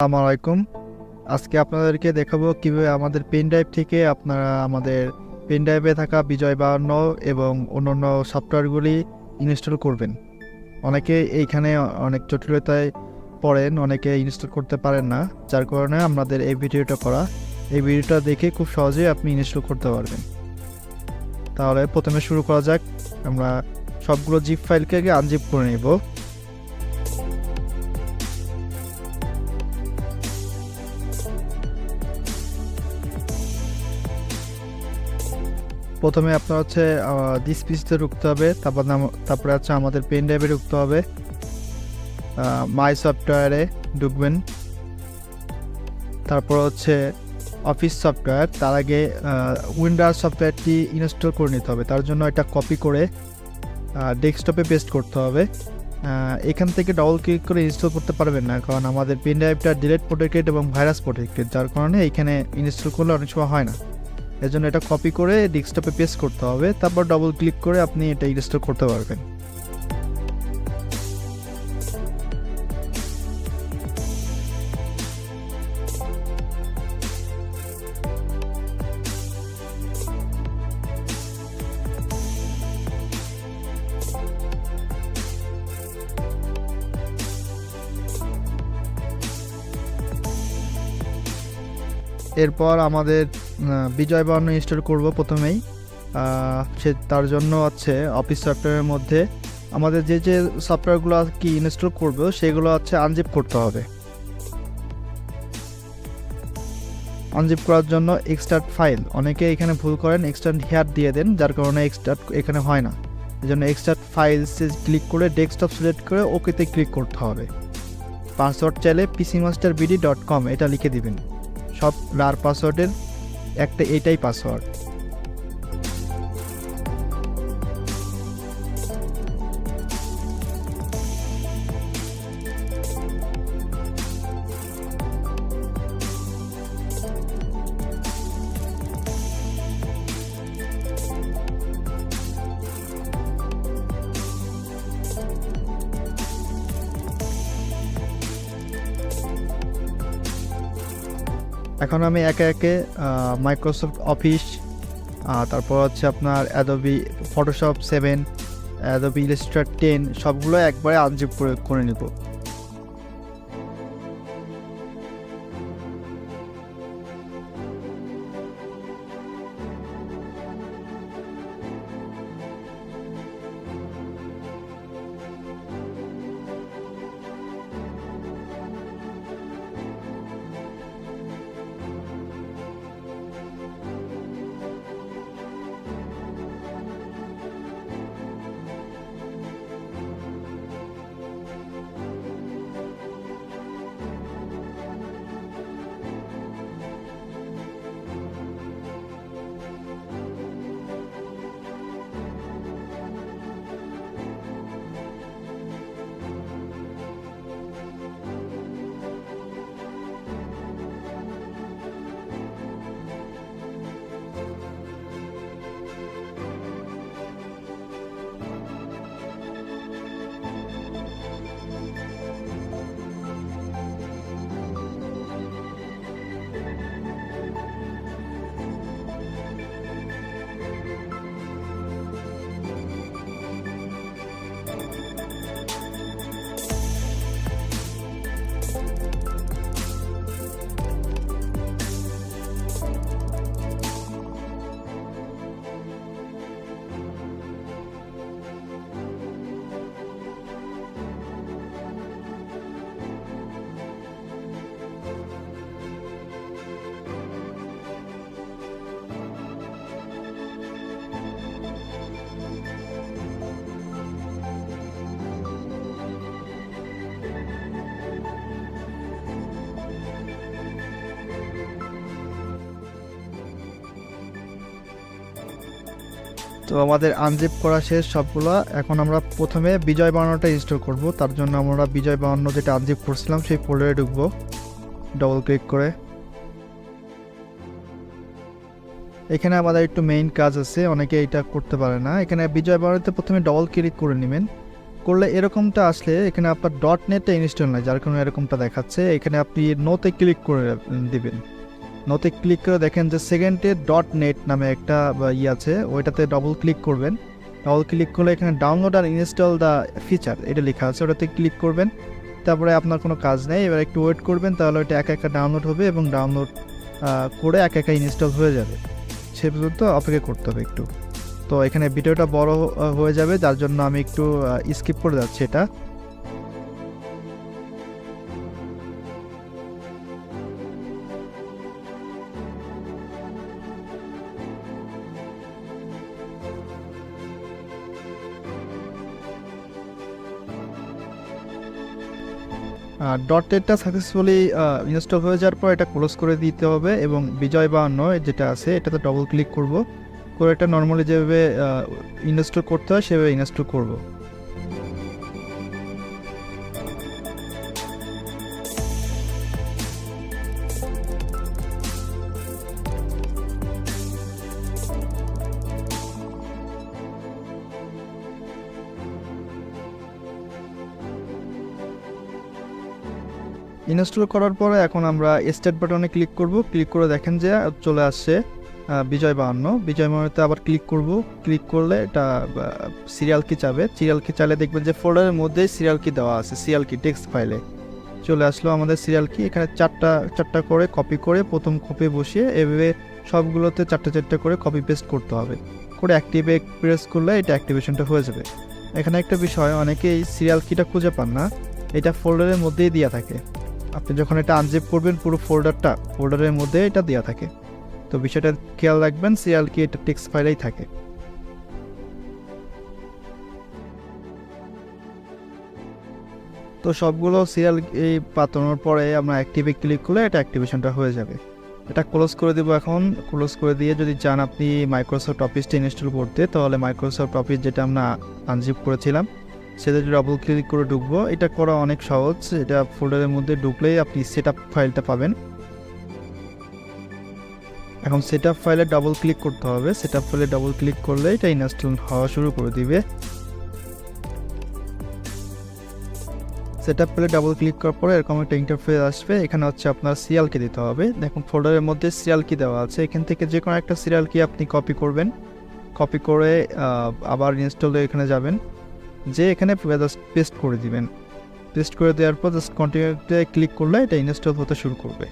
আসসালামু আলাইকুম। আজকে আপনাদেরকে দেখাবো কিভাবে আমাদের পেন ড্রাইভ থেকে আপনারা আমাদের পেন ড্রাইভে থাকা বিজয় 52 এবং অন্যান্য সফটওয়্যারগুলি ইনস্টল করবেন। অনেকে এইখানে অনেক জটিলতায় পড়েন, অনেকে ইনস্টল করতে পারেন না, যার কারণে আমাদের এই ভিডিওটা করা। এই ভিডিওটা দেখে খুব সহজেই আপনি ইনস্টল করতে পারবেন। তাহলে প্রথমে শুরু করা যাক। আমরা সবগুলো জিপ ফাইলকে আগে আনজিপ করে নেব। প্রথমে আপনার হচ্ছে দিস পিসতে ঢুকতে হবে, তারপরে হচ্ছে আমাদের পেন ড্রাইভে ঢুকতে হবে, মাই সফটওয়্যারে ঢুকবেন, তারপর হচ্ছে অফিস সফটওয়্যার। তার আগে উইন্ডোজ সফটওয়্যারটি ইনস্টল করে নিতে হবে। তার জন্য এটা কপি করে ডেস্কটপে পেস্ট করতে হবে। এখান থেকে ডবল ক্লিক করে ইনস্টল করতে পারবেন না, কারণ আমাদের পেন ড্রাইভটা ডিলেট প্রোটেক্টেড এবং ভাইরাস প্রোটেক্টেড, যার কারণে এখানে ইনস্টল করলে অনেক সময় হয় না। এর জন্য এটা কপি করে ডেস্কটপে পেস্ট করতে হবে, তারপর ডবল ক্লিক করে আপনি এটা ইনস্টল করতে পারবেন। এরপর আমাদের বিজয় 52 ইনস্টল করব প্রথমেই। তার জন্য হচ্ছে অফিস সফটওয়্যারের মধ্যে আমাদের যে যে সফটওয়্যারগুলো কি ইনস্টল করব সেগুলো হচ্ছে আনজিপ করতে হবে। আনজিপ করার জন্য এক্সট্রাক্ট ফাইল, অনেকে এখানে ভুল করেন, এক্সট্রাক্ট হিয়ার দিয়ে দেন, যার কারণে এক্সট্রাক্ট এখানে হয় না। এই জন্য এক্সট্রাক্ট ফাইলসে ক্লিক করে ডেস্কটপ সিলেক্ট করে ওকেতে ক্লিক করতে হবে। পাসওয়ার্ড চাইলে pcmasterbd.com এটা লিখে দিবেন। সব রার পাসওয়ার্ডের একটা এটাই পাসওয়ার্ড। এখন আমি একে একে মাইক্রোসফট অফিস, তারপর হচ্ছে আপনার অ্যাডোবি ফটোশপ 7, অ্যাডোবি ইলাস্ট্রেটর 10 সবগুলো একবারে আনজিপ করে নিব। তো আমাদের আনজিপ করা শেষ সবগুলো। এখন আমরা প্রথমে বিজয় 52টা ইনস্টল করব। তার জন্য আমরা বিজয় 52 যেটা আনজিপ করছিলাম সেই ফোল্ডারে ঢুকবো, ডবল ক্লিক করে। এখানে আমাদের একটু মেইন কাজ আছে, অনেকে এটা করতে পারে না। এখানে বিজয় 52তে প্রথমে ডবল ক্লিক করে নেবেন, করলে এরকমটা আসলে এখানে আপনার ডট নেটটা ইনস্টল নয়, যার কারণে এরকমটা দেখাচ্ছে। এখানে আপনি নোতে ক্লিক করে দিবেন। নোতে ক্লিক করে দেখেন যে সেকেন্ডে ডট নেট নামে একটা আছে, ওইটাতে ডবল ক্লিক করবেন। ডবল ক্লিক করলে এখানে ডাউনলোড আর ইনস্টল দ্য ফিচার এটা লেখা আছে, ওটাতে ক্লিক করবেন। তারপরে আপনার কোনো কাজ নেই, এবার একটু ওয়েট করবেন, তাহলে ওইটা একা একা ডাউনলোড হবে এবং ডাউনলোড করে একা একা ইনস্টল হয়ে যাবে। সে পর্যন্ত অপেক্ষা করতে হবে একটু। তো এখানে ভিডিওটা বড় হয়ে যাবে, যার জন্য আমি একটু স্কিপ করে যাচ্ছি এটা। ডট নেটটা সাকসেসফুলি ইনস্টল হয়ে যাওয়ার পর এটা ক্লোজ করে দিতে হবে এবং বিজয় 52 যেটা আছে এটাতে ডবল ক্লিক করব, করে এটা নর্মালি যেভাবে ইনস্টল করতে হয় সেভাবে ইনস্টল করব। ইনস্টল করার পরে এখন আমরা স্টার্ট বাটনে ক্লিক করব। ক্লিক করে দেখেন যে চলে আসছে বিজয় 52। বিজয় 52তে আবার ক্লিক করব। ক্লিক করলে এটা সিরিয়াল কি চাবে, সিরিয়াল কি চাইলে দেখবেন যে ফোল্ডারের মধ্যেই সিরিয়াল কি দেওয়া আছে, সিরিয়াল কি টেক্সট ফাইলে চলে আসলো আমাদের সিরিয়াল কি। এখানে চারটা করে কপি করে প্রথম কপি বসিয়ে এভাবে সবগুলোতে চারটা করে কপি পেস্ট করতে হবে, করে অ্যাক্টিভে প্রেস করলে এটা অ্যাক্টিভেশনটা হয়ে যাবে। এখানে একটা বিষয়, অনেকেই সিরিয়াল কিটা খুঁজে পান না, এটা ফোল্ডারের মধ্যেই দেওয়া থাকে। আপনি যখন এটা আনজিপ করবেন পুরো ফোল্ডারের মধ্যে এটা দেওয়া থাকে। তো বিষয়টা খেয়াল রাখবেন, সিরিয়াল কি এটা টেক্সট ফাইলেই থাকে। তো সবগুলো সিরিয়াল এই পাতানোর পরে আমরা অ্যাক্টিভে ক্লিক করলে এটা অ্যাক্টিভেশনটা হয়ে যাবে। এটা ক্লোজ করে দেবো। এখন ক্লোজ করে দিয়ে যদি চান আপনি মাইক্রোসফট অফিসটা ইনস্টল করতে, তাহলে মাইক্রোসফট অফিস যেটা আমরা আনজিপ করেছিলাম সেটা ডাবল ক্লিক করে ঢুকবো। এটা করা অনেক সহজ। এটা ফোল্ডারের মধ্যে ঢুকলেই আপনি সেটআপ ফাইলটা পাবেন। এখন সেটআপ ফাইলে ডাবল ক্লিক করতে হবে। সেটআপ ফাইলে ডাবল ক্লিক করলে এটা ইনস্টল হওয়া শুরু করে দিবে। সেটআপ ফাইলে ডাবল ক্লিক করার পরে এরকম একটা ইন্টারফেস আসবে। এখানে হচ্ছে আপনার সিরিয়াল কি দিতে হবে। দেখুন ফোল্ডারের মধ্যে সিরিয়াল কি দেওয়া আছে, এখান থেকে যে কোনো একটা সিরিয়াল কি আপনি কপি করবেন। কপি করে আবার ইনস্টলে এখানে যাবেন, যে এখানে পেস্ট করে দিবেন। পেস্ট করে দেওয়ার পর জাস্ট কন্টিনিউতে ক্লিক করলে এটা ইনস্টল হতে শুরু করবে।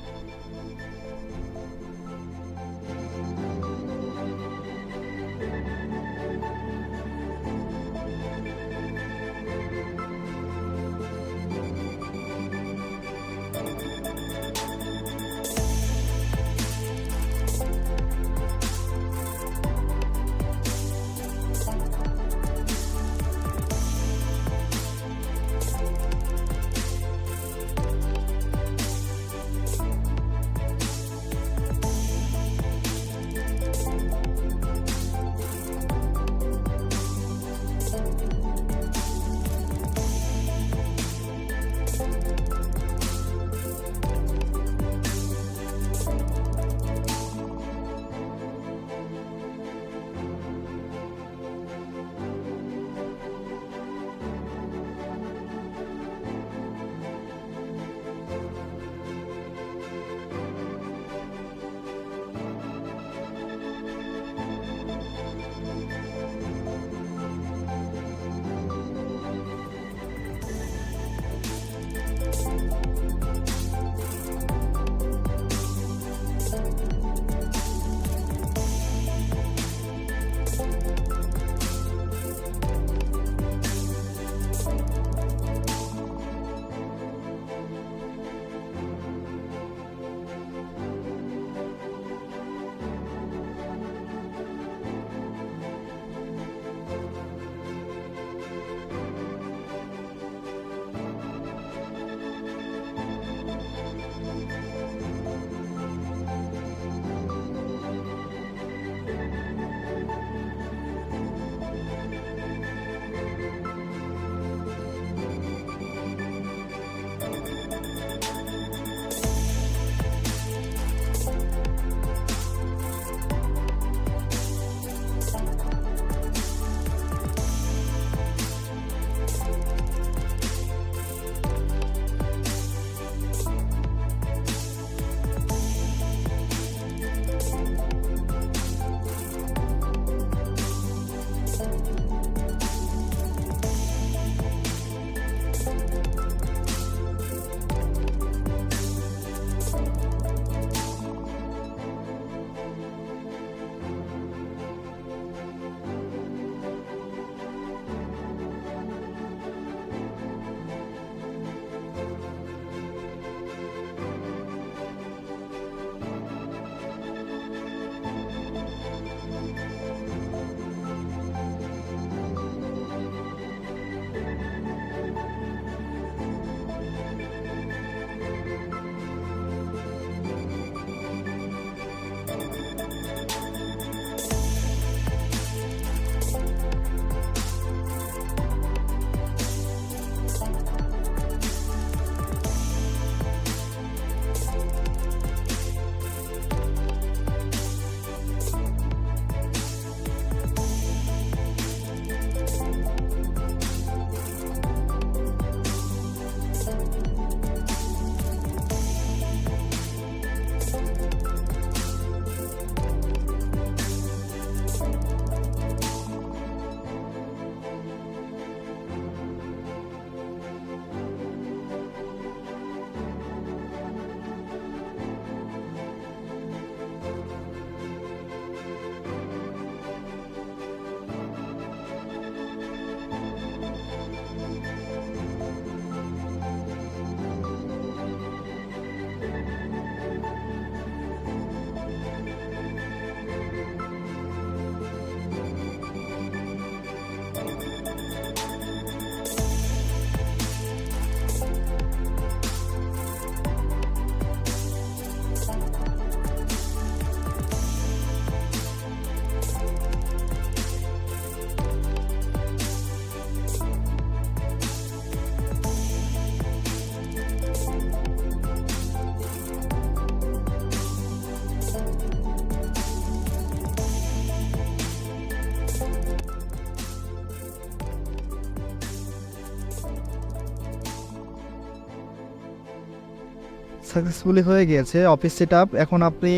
সাকসেসফুলি হয়ে গিয়েছে অফিস সেটআপ। এখন আপনি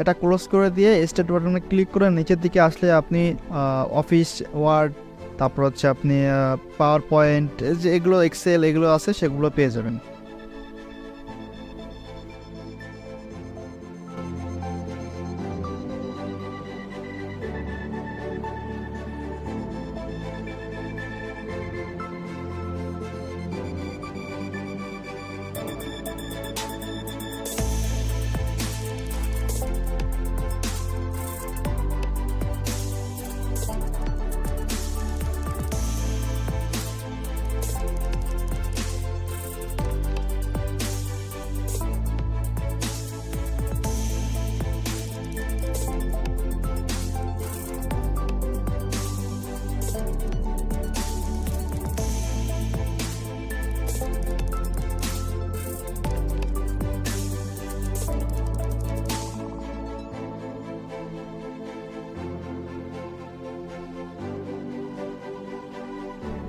এটা ক্লোজ করে দিয়ে স্টার্ট বাটনে ক্লিক করে নিচের দিকে আসলে আপনি অফিস ওয়ার্ড, তারপর হচ্ছে আপনি পাওয়ার পয়েন্ট, যে এগুলো এক্সেল এগুলো আছে সেগুলো পেয়ে যাবেন।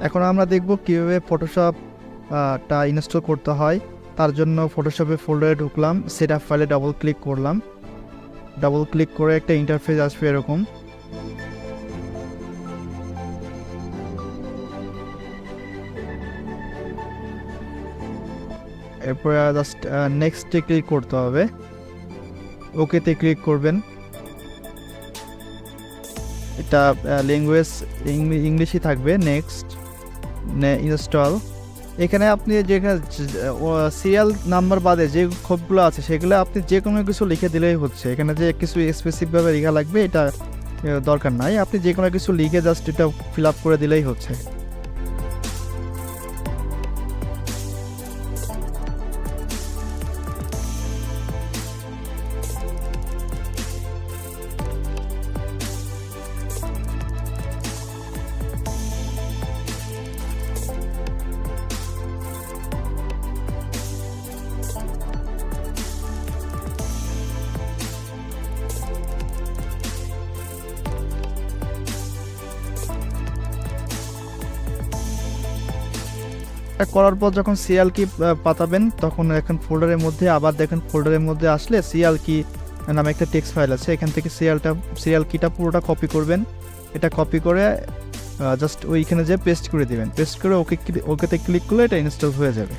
এখন আমরা দেখব কিভাবে ফটোশপ টা ইনস্টল করতে হয়। তার জন্য ফটোশপে ফোল্ডারে ঢুকলাম, সেটআপ ফাইলে ডাবল ক্লিক করলাম। ডাবল ক্লিক করে একটা ইন্টারফেস আসবে এরকম। এরপরে জাস্ট নেক্সটে ক্লিক করতে হবে, ওকেতে ক্লিক করবেন। এটা ল্যাঙ্গুয়েজ ইংলিশই থাকবে। Next install. এখানে আপনি যেখানে সিরিয়াল নাম্বার বাদে যে ক্ষোভগুলো আছে সেগুলো আপনি যে কোনো কিছু লিখে দিলেই হচ্ছে। এখানে যে কিছু স্পেসিফিকভাবে লেখা লাগবে এটা দরকার নাই, আপনি যে কোনো কিছু লিখে জাস্ট এটা ফিল আপ করে দিলেই হচ্ছে। করার পর যখন সিরিয়াল কি পাতাবেন তখন এখন ফোল্ডারের মধ্যে আবার দেখেন, ফোল্ডারের মধ্যে আসলে সিরিয়াল কি নামে একটা টেক্সট ফাইল আছে, এখান থেকে সিরিয়াল কিটা পুরোটা কপি করবেন। এটা কপি করে জাস্ট ওইখানে যে পেস্ট করে দিবেন, পেস্ট করে ওকেতে ক্লিক করলে এটা ইনস্টল হয়ে যাবে।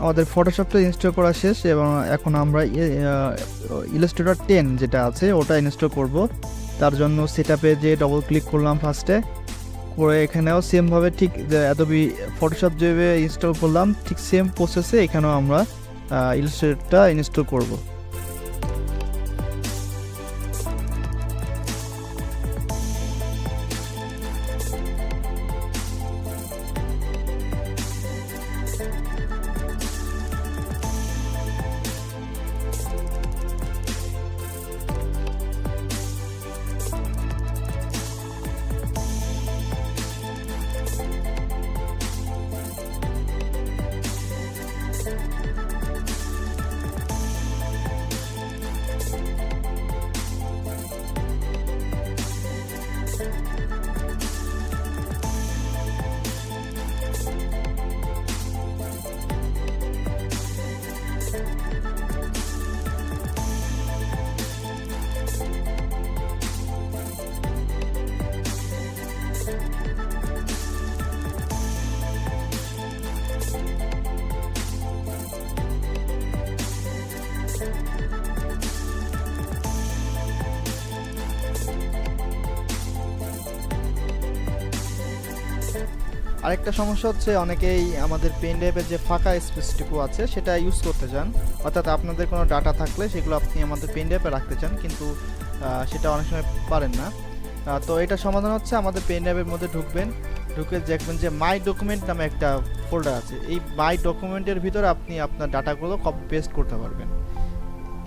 আমাদের ফটোশপটা ইনস্টল করা শেষ এবং এখন আমরা ইলাস্ট্রেটর 10 যেটা আছে ওটা ইনস্টল করব। তার জন্য সেটআপে যে ডবল ক্লিক করলাম ফার্স্টে, করে এখানেও সেমভাবে ঠিক অ্যাডোবি ফটোশপ যেভাবে ইনস্টল করলাম ঠিক সেম প্রসেসে এখানেও আমরা ইলাস্ট্রেটরটা ইনস্টল করব। আরেকটা সমস্যা হচ্ছে অনেকেই আমাদের পেন ড্রাইভের যে ফাঁকা স্পেসটুকু আছে সেটা ইউজ করতে চান, অর্থাৎ আপনাদের কোনো ডাটা থাকলে সেগুলো আপনি আমাদের পেন ড্রাইভে রাখতে চান, কিন্তু সেটা অনেক সময় পারেন না। তো এটা সমাধান হচ্ছে আমাদের পেন ড্রাইভের মধ্যে ঢুকবেন, ঢুকে দেখবেন যে মাই ডকুমেন্ট নামে একটা ফোল্ডার আছে। এই মাই ডকুমেন্টের ভিতরে আপনি আপনার ডাটাগুলো কপি পেস্ট করতে পারবেন।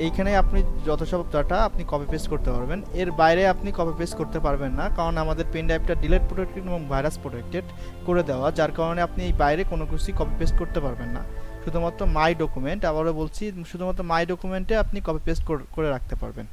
এইখানে আপনি যত সব ডাটা আপনি কপি পেস্ট করতে পারবেন, এর বাইরে আপনি কপি পেস্ট করতে পারবেন না, কারণ আমাদের পেন ড্রাইভটা ডিলেট প্রোটেক্টেড এবং ভাইরাস প্রোটেক্টেড করে দেওয়া, যার কারণে আপনি এই বাইরে কোনো কিছুই কপি পেস্ট করতে পারবেন না। শুধুমাত্র মাই ডকুমেন্ট, আবারও বলছি, শুধুমাত্র মাই ডকুমেন্টে আপনি কপি পেস্ট করে রাখতে পারবেন।